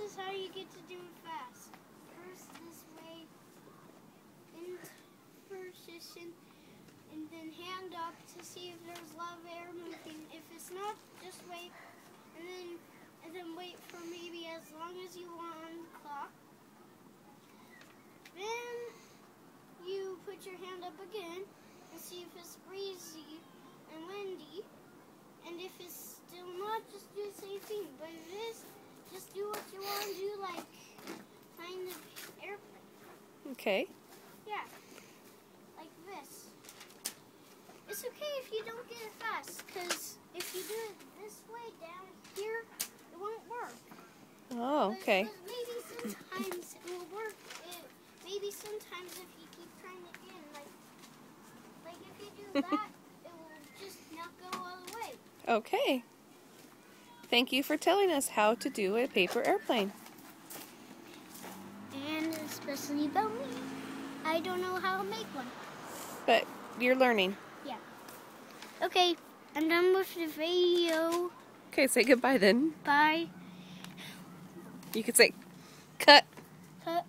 is how you get to do it fast. First this way, in position, and then hand up to see if there's a lot of air moving. If it's not, just wait, and then wait for maybe as long as you want on the clock. Then you put your hand up again and see if it's breezy and windy. And if it's still not, just do the same thing. But if it is, just do what you want to do, like flying the airplane. Okay. Yeah, like this. It's okay if you don't get it fast, because if you do it this way down here, it won't work. Oh, okay. But maybe sometimes it will work. Maybe sometimes if you keep trying again, like if you do that, it will just not go all the way. Okay. Thank you for telling us how to do a paper airplane. And especially about me. I don't know how to make one. But you're learning. Yeah. Okay, I'm done with the video. Okay, say goodbye then. Bye. You could say, cut. Cut.